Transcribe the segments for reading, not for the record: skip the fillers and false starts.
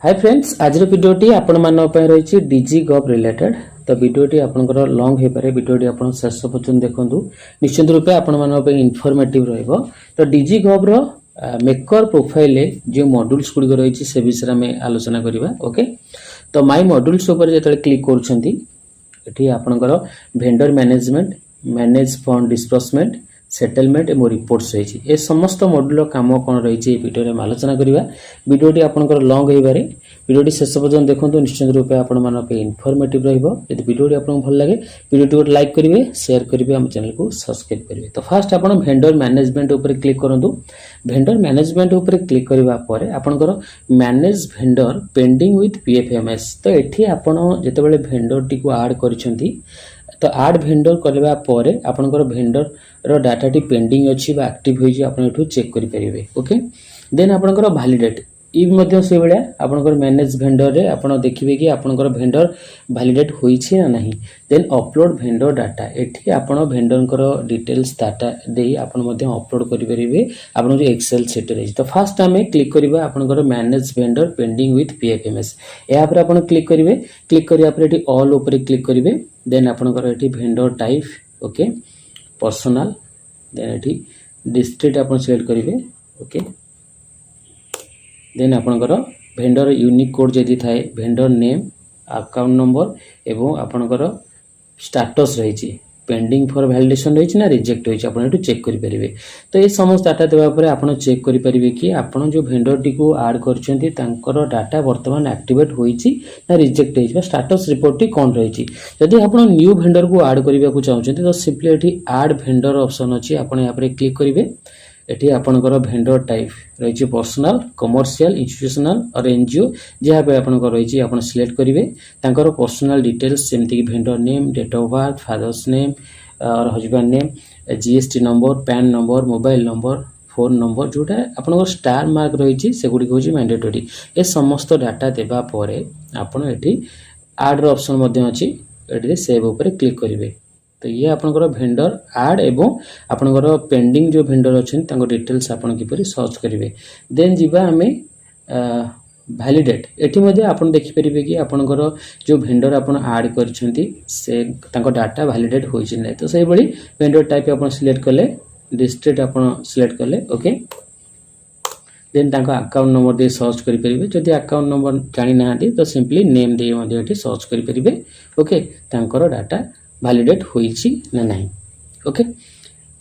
Hi friends, आज वीडियोटी आपण मानक पय रही डीजी गव रिलेटेड। तो वीडियोटी आपनकर लॉन्ग हे पारे, वीडियोटी आपण शेष पर्यंत देखंतु। निश्चित रूपे आपण मानक पय इन्फॉर्मेटिव रहइबो। तो डीजी गव रो मेकर प्रोफाइल जो मॉड्यूल्स गुडी रही से विषय में आलोचना करबा। ओके, तो माय मॉड्यूल्स ऊपर जेतले क्लिक करछंती एठी आपनकर vendor management, manage fund disbursement, settlement एवं रिपोर्ट्स रही ए समस्त मॉड्यूल काम कौन रही वीडियो में आलोचना करवा। वीडियोटी आपनकर लॉन्ग हो पारे, वीडियोटी शेष पर्यंत देखो। निश्चित रूपे आपण मानक इन्फॉर्मेटिव रहिबो। यदि वीडियोटी आपको भल लगे वीडियोटी को लाइक करेंगे, शेयर करेंगे, आम चैनल को सब्सक्राइब करेंगे। तो फास्ट आपण वेंडर मैनेजमेंट ऊपर क्लिक करंतु। वेंडर मैनेजमेंट ऊपर क्लिक करबा परे आपनकर manage vendor pending with PFMS. तो एठी आपण जेतेबेले वेंडर टी को ऐड करिसेंती तो ऐड वेंडर करबा परे आपनकर वेंडर रो डाटा टी पेंडिंग अछि बा एक्टिव होई जे आपण एठू चेक करि परिबे। ओके, देन आपनकर वैलिडेट ई मध्य से बेले आपनकर मैनेज वेंडर रे आपण देखिबे कि आपनकर वेंडर वैलिडेट होई छै ना नहीं। देन अपलोड वेंडर डाटा, एठी आपण वेंडरकर डिटेल्स डाटा देई आपण मध्य अपलोड करि परिबे आपण जो एक्सेल शीट रे। तो फास्ट हमें क्लिक करबा आपनकर manage vendor pending with PFMS. या पर आपण क्लिक करिवे, क्लिक करिया पर एठी ऑल ऊपर क्लिक करिवे। देन आपनकर एठी vendor type, okay, personal, then एठी डिस्ट्रिक्ट आपण सिलेक्ट करिवे। ओके, देन आपनकर वेंडर यूनिक कोड जदि थाए, वेंडर नेम, अकाउंट नंबर एवं आपनकर स्टेटस रही पेंडिंग फॉर वैलिडेशन रही ना रिजेक्ट होई आपण एटू चेक करि परिबे। तो ये समस्त डाटा देबा परे आपण चेक करि परिबे कि आपण जो वेंडर टी को ऐड करछंती तांकर डाटा वर्तमान एक्टिवेट होईची ना रिजेक्ट होईची, स्टेटस रिपोर्ट टी कोन रहीची। यदि आपण न्यू वेंडर को ऐड करिबा को चाहउछंती तो सिंपली एठी ऐड वेंडर ऑप्शन अछि, आपण या पर क्लिक करिवे। एठी आपनकर वेंडर टाइप रही पर्सनल, कमर्शियल, इंस्टीट्यूशनल और एनजीओ जहाँ पे आपनकर रही आपण सिलेक्ट करिवे। तांकर पर्सनल डिटेल्स जेमति कि vendor name, date of birth, father's name और husband name, GST number, PAN number, mobile number, phone number जोटा आपनकर स्टार मार्क रही से गुडी होची मैंडेटरी। ए समस्त डाटा देबा परे आपण एठी ऐड रो ऑप्शन मध्ये अछि, एठी सेव ऊपर क्लिक करिवे। तो ये आपनकर वेंडर ऐड एवं आपनकर पेंडिंग जो वेंडर अच्छे डिटेल्स आपन किपरि सर्च करेंगे। देन जीवा आमे वैलिडेट, एठी मध्ये आपन देखि परिबे कि आपनकर जो वेंडर आपन ऐड करछंती से तांको डाटा वैलिडेट होई छै नै। तो सेही बळी वेंडर टाइप आपन सिलेक्ट करले, डिस्ट्रिक्ट आपन सिलेक्ट करले। ओके, देन तांको अकाउंट नंबर दे सर्च करि परिबे। जदि अकाउंट नंबर जानि नाहंती तो सिंपली नेम दे मध्ये एठी सर्च करि परिबे। ओके, तांकर डाटा वैलिडेट होईची ना नहीं। ओके,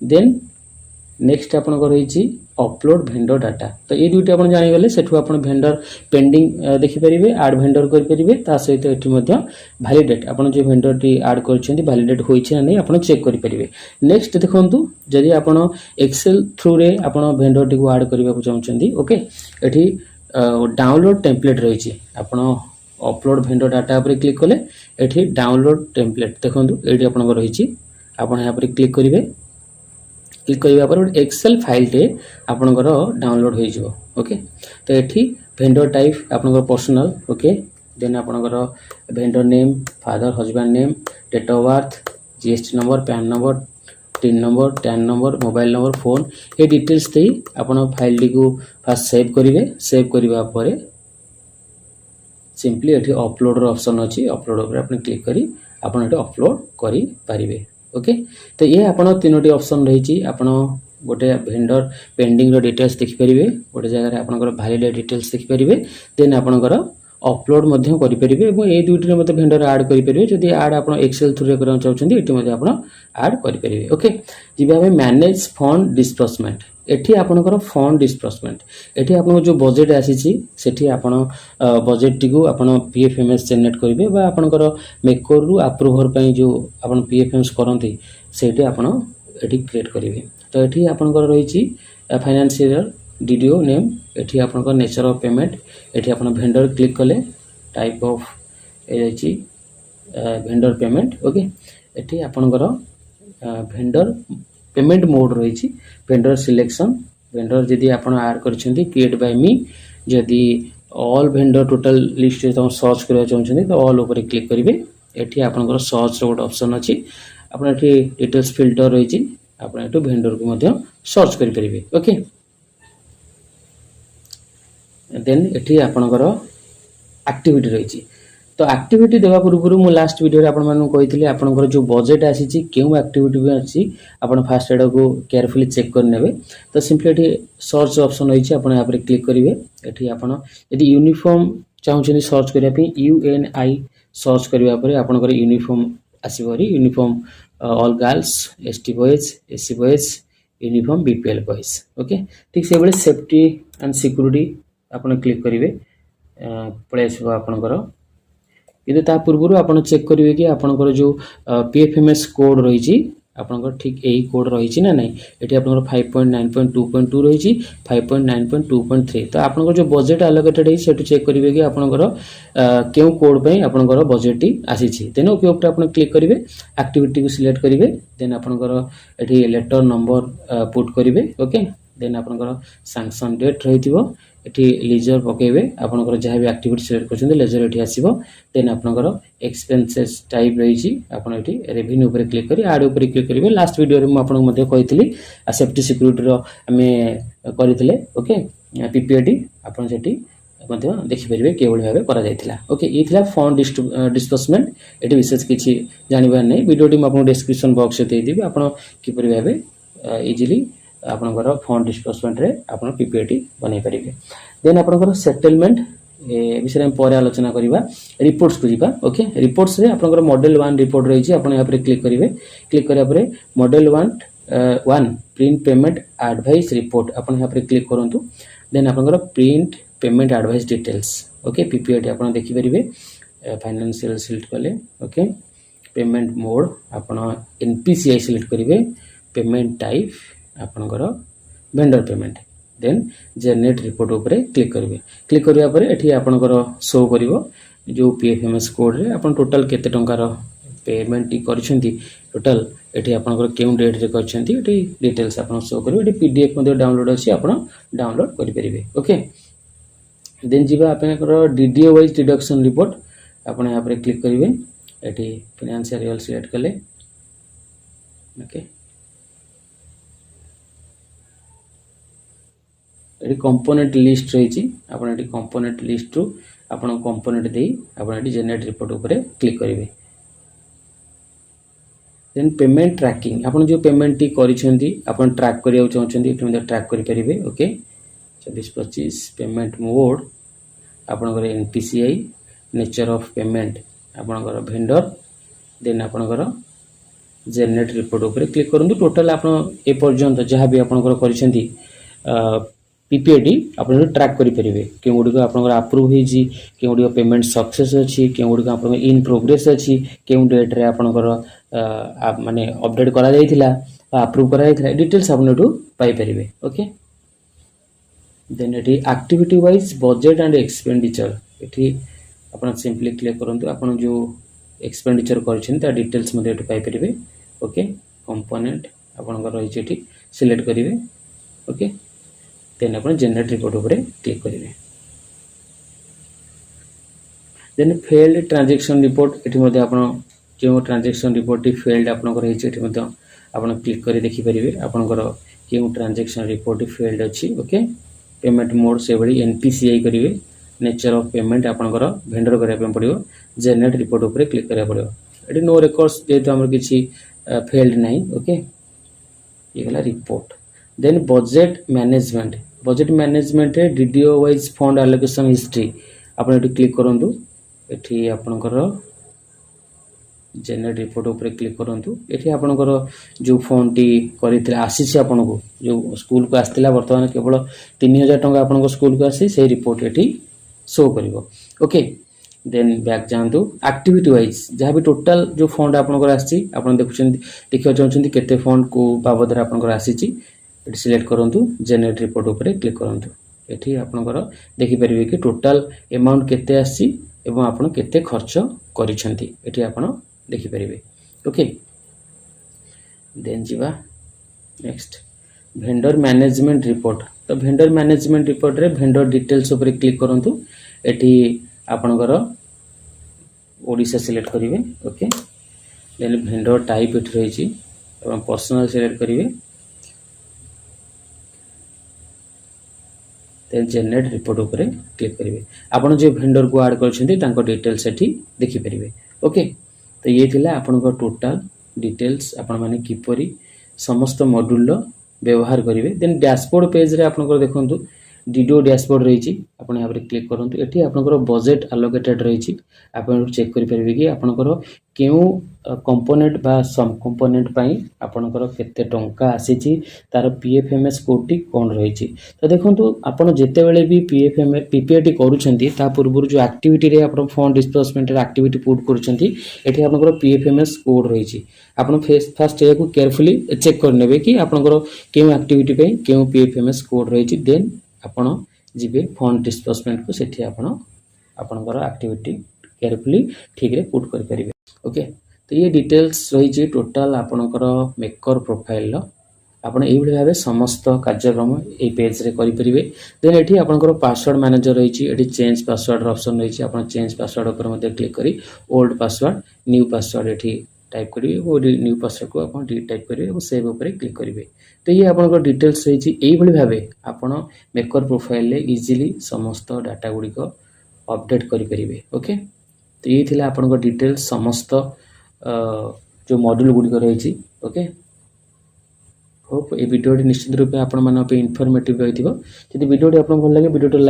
देन नेक्स्ट आपन को रही अपलोड वेंडर डाटा। तो ये दुईटा आपन जानि गले सेठु आपन वेंडर पेंडिंग देखि परिबे, ऐड वेंडर करि परिबे। ता सहित एठी मध्ये वैलिडेट आपन जो वेंडर टी ऐड करछंती वैलिडेट होईची ना नहीं आपन चेक करि परिबे। नेक्स्ट देखंतु जदि आपन एक्सेल थ्रू रे आपन वेंडर टी को ऐड करबा को चाहउछंती। ओके, एठी डाउनलोड टेम्पलेट रही आपन अपलोड वेंडर डाटा पर क्लिक कले एठी डाउनलोड टेम्पलेट देखंतु एठी आपन को रही आपन यहाँ पर क्लिक करिवे। क्लिक करबा पर एक्सेल फाइल टे आपन को डाउनलोड होई जिवो। ओके, तो एठी वेंडर टाइप आपन को पर्सनल। ओके, देन आपन को vendor name, father husband name, date of birth, GST number, PAN number, TIN number, TAN number, mobile number, phone ये डिटेल्स दे आपन फाइल टी को फास्ट सेव करिवे। सेव करबा परे सिंपली एठी अपलोड रो ऑप्शन अछि, अपलोड ऊपर आपन क्लिक करी आपन एठी अपलोड करि परिबे। ओके, तो ये आपन तीनोटी ऑप्शन रही आपन गोटे वेंडर पेंडिंग रो डिटेल्स देखि परिबे, गोटे जगह रे आपनकर वैलिडेट डिटेल्स देखि परिबे। देन आपनकर अपलोड मध्य करि परिबे एवं ए दुईटी रे मते वेंडर ऐड करि परिबे। जदि ऐड आपन एक्सेल थ्रू रे करन चाहउछन्ती एठी मते आपन ऐड करि परिबे। ओके, जिबा हमें मैनेज फंड डिस्बर्समेंट। एठी आपनकर फंड डिस्बर्समेंट, एठी आपन जो बजेट आसीची सेठी आपन बजेट टी को आपन पीएफएमएस जनरेट करिवे बा आपनकर मेकर रु अप्रूवर पई जो आपन पीएफएमएस करंती सेठी आपन एठी क्रिएट करिवे। तो एठी आपनकर रहिची फाइनेंशियल डीडीओ नेम, एठी आपनकर नेचर ऑफ पेमेंट, एठी आपन वेंडर क्लिक कले type of Aichi vendor payment. Okay, एठी आपनकर वेंडर पेमेंट मोड रही वेंडर सिलेक्शन, वेंडर जदि आपन ऐड करछंती क्रिएट बाय मी, जदि ऑल वेंडर टोटल लिस्ट रे सर्च करबा चाहछंती तो ऑल ऊपर क्लिक करिवे। एठी आपनकर सर्च रो गोटे ऑप्शन अछि, आपन एठी डिटेल्स फिल्टर रही आपन एठु वेंडर को मध्य सर्च करि परिबे। ओके, देन एठी आपनकर एक्टिविटी रही। तो एक्टिविटी देवा पूर्व मु लास्ट वीडियो आपण मानू कही आपनकर जो बजेट आसी केउ एक्टिविटी भी अच्छी आपण फास्ट एडा को केयरफुली चेक कर नेबे। तो सिंपली एठी सर्च ऑप्शन रही आपण यहाँ पर क्लिक करेंगे। एठी आपण यदि यूनिफॉर्म चाहूँ सर्च करने पे UNI सर्च करने पर आपंकर यूनिफॉर्म आसपरी uniform all girls ST boys SC boys uniform BPL boys. Okay ठीक से भाई सेफ्टी एंड सिक्योरिटी आपण क्लिक करेंगे पलि आस आपणकर किंतु ता पूर्व आप चेक करेंगे कि आपंकर जो PFMS कोड रही आपंकर ठीक यही कोड रही ना नहीं ये आप 5.9.2.2 रही 5.9.2.3। तो आपंकर जो बजेट आलोकेटेड है चेक करेंगे कि आपंकर क्यों कोड पे आपंकर बजेट आसी देन ओके ऊपर आप क्लिक करेंगे एक्टिविटी को सिलेक्ट करेंगे देन आपंकर ये लेटर नंबर पुट करेंगे। ओके देन आपंकर सैंक्शन डेट रही एठी लेजर पकेबे आपनकर जहाँ भी एक्टिविटी सिलेक्ट करछन लेजर एठी आसीबो। देन आपनकर एक्सपेंसेस टाइप रही आपन एठी रेवेन्यू ऊपर क्लिक करी ऐड ऊपर क्लिक करिवे। लास्ट वीडियो रे म आपन मध्ये कहितली सेफ्टी सिक्योरिटी रो हमें करितले। ओके PPAD आपन सेठी मध्ये देखि परिबे केवल भाबे करा जायतिला। ओके ई थिला फंड डिस्बर्समेंट एठी विशेष किछि जानिबार नै वीडियो टी म आपन डिस्क्रिप्शन बॉक्स रे दे दिबे आपन किपरि भाबे इजीली आपनकर फंड डिस्बर्समेंट रे आपन PPAD बनै परिबे। देन आपनकर सेटलमेंट विषय में पर आलोचना करिबा। रिपोर्ट्स को जीवा। ओके रिपोर्ट्स रे आपनकर मॉडल 1 रिपोर्ट रही छी आपन यहाँ पर क्लिक करिवे। क्लिक करिया परे model 1 print payment advice report आपन यहाँ पर क्लिक करंतु। देन आपनकर print payment advice details. Okay PPAD आपन देखि परिबे फाइनेंशियल सिलेक्ट कले। ओके पेमेंट मोड आपन NPCI सिलेक्ट करिवे। पेमेंट टाइप आपनकर vendor payment then generate report ऊपर क्लिक करेंगे। क्लिक करिया परे एठी आपनकर शो करिवो जो PFMS कोड रे आपन टोटल केते टंकार पेमेंट करछंती टोटल एठी आपनकर केउ डेट रे करछंती एठी डिटेल्स आपन शो करिवो। एठी PDF मध्ये डाउनलोड अछि आपन डाउनलोड करि परिबे। ओके देन जीवा आपनकर DDO वाइज डिडक्शन रिपोर्ट आपन यहाँ पर क्लिक करिवे। एठी फाइनेंशियल रियल सिलेक्ट कले। ओके ये कंपोनेंट लिस्ट रही आपन कंपोनेंट लिस्ट रु आपन कंपोनेंट दे आपन जनरेट रिपोर्ट ऊपर क्लिक करेंगे। देन पेमेंट ट्रैकिंग आपन जो पेमेंट टी करिसेंती आपन ट्रैक करिया चाहछंती एठी मध्ये ट्रैक करि परिबे। ओके 24-25 पेमेंट मोड आपन NPCI नेचर ऑफ पेमेंट आपन वेंडर देन आपन जनरेट रिपोर्ट ऊपर क्लिक करंतु। टोटल आपन ए पर्यंत जहाँ भी आपन करिसेंती PPAD आपन ट्रैक करि परिबे के गुडी को आपन अप्रूव होई जी के गुडी पेमेंट सक्सेस अछि के गुडी को आपन इन प्रोग्रेस अछि के डेट रे आपन माने अपडेट करा जायतिला अप्रूव करा जायतिला डिटेल्स आपन एटू पाई परिबे। ओके देन एटी activity wise budget and expenditure एटी आपन सिंपली क्लिक करंतु आपन जो एक्सपेंडिचर करछन ता डिटेल्स मध्ये एटू पाई परिबे। ओके कंपोनेंट आपन रही एटी सिलेक्ट करिवे। ओके देन आप जनरेट रिपोर्ट ऊपर क्लिक करेंगे। देन फेल्ड ट्रांजैक्शन रिपोर्ट ये आप जो ट्रांजैक्शन रिपोर्ट फेल्ड आपंकर आप क्लिक कर देखिपारे आपंकर क्यों ट्रांजैक्शन रिपोर्ट फेल्ड अच्छी। ओके पेमेंट मोड से भाई NPCI करेंगे। नेचर ऑफ पेमेंट आपंकर वेंडर करने पड़ो जनरेट रिपोर्ट ऊपर क्लिक करा पड़ो। ये नो रेकॉर्ड्स जेहेतु आम किसी फेल्ड ना। ओके ये गला रिपोर्ट। देन बजेट मैनेजमेंट रे DDO wise fund allocation history आपन एटी क्लिक करंतु। एठी आपनकर जनरेट रिपोर्ट ऊपर क्लिक करंतु। एठी आपनकर जो फंड टी करितले आसीछि आपनको जो स्कूल को आस्तिला वर्तमान केवल 3000 टंका आपनको स्कूल को आसी से रिपोर्ट एठी शो करिवो। ओके देन बैक जांतु एक्टिविटी वाइज जहाँ भी टोटल जो फंड आपनकर आसी आपन देखियो चाहछन्ती केते फंड को बाबद रे आपनकर आसीछि ये सिलेक्ट करंतु। जनरेट रिपोर्ट ऊपर क्लिक करंतु। एठी आपनकर देखि परिबे कि टोटल अमाउंट केते आसी एवं आपन केते खर्च करिसंती एठी आपन देखि परिबे। ओके देन जीवा नेक्स्ट वेंडर मैनेजमेंट रिपोर्ट। तो वेंडर मैनेजमेंट रिपोर्ट रे वेंडर डिटेल्स ऊपर क्लिक करंतु। एठी आपनकर ओडिशा सिलेक्ट करिवे। ओके देन वेंडर टाइप एठी रहिछि एवं पर्सनल सिलेक्ट करिवे। देन जनरेट रिपोर्ट उपरे क्लिक करेंगे आपण जो भेंडर को ऐड कर डिटेल्स एठी देखि परिबे ओके। तो ये थिला आपनकर टोटल डिटेल्स आपण माने किपरि समस्त मॉड्यूल व्यवहार करेंगे। देन डैशबोर्ड पेज रे आपनकर देखंतु डीडीओ डैशबोर्ड रही आपण यहाँ क्लिक करूँ ये आपंकर बजेट आलोकेटेड रही आप चेक करेंगे कि आपंकर क्यों कंपोनेंट बा सम कंपोनेंट आपंकर केते टंका आसी तार पीएफएमएस कोड कौन रही। तो देखो आपड़ जिते बड़े भी पीपीआईटी करूँ पूर्व जो एक्टिविटी रे आप फंड डिस्बर्समेंट एक्टिविटी पुट कर पीएफएमएस कोड रही आप फास्ट या केयरफुली चेक करने कि आपंकर क्यों एक्टिविटी क्यों पीएफएमएस कोड रही देन आपण जीवे फंड डिस्बर्समेंट को सेठी आपणकर एक्टिविटी केयरफुली ठीक रे पुट कर परिबे ओके। तो ये डिटेल्स रही टोटल आपणकर मेकर प्रोफाइल आपण एई भाबे समस्त कार्यक्रम ए पेज रे करि परिबे। देन एठी आपणकर पासवर्ड मैनेजर रही एठी चेंज पासवर्ड ऑप्शन रही आपण चेंज पासवर्ड ऊपर मध्ये क्लिक करी ओल्ड पासवर्ड न्यू पासवर्ड एठी टाइप करेंगे वो न्यू पासवर्ड को आप टाइप करेंगे और सेव उपर क्लिक करेंगे। तो ये आपंकर डिटेल्स रही यही भाव आपण मेकर प्रोफाइल इजिली समस्त डाटा गुड़िक अपडेट करेंगे ओके। तो ये थिला आपंकर डिटेल्स समस्त जो मॉड्यूल गुड़िक रही ओके। होप ये वीडियो निश्चित रूप आपण मान इनफॉर्मेटिव रही। भिडियो आपको भल लगे वीडियो लाइक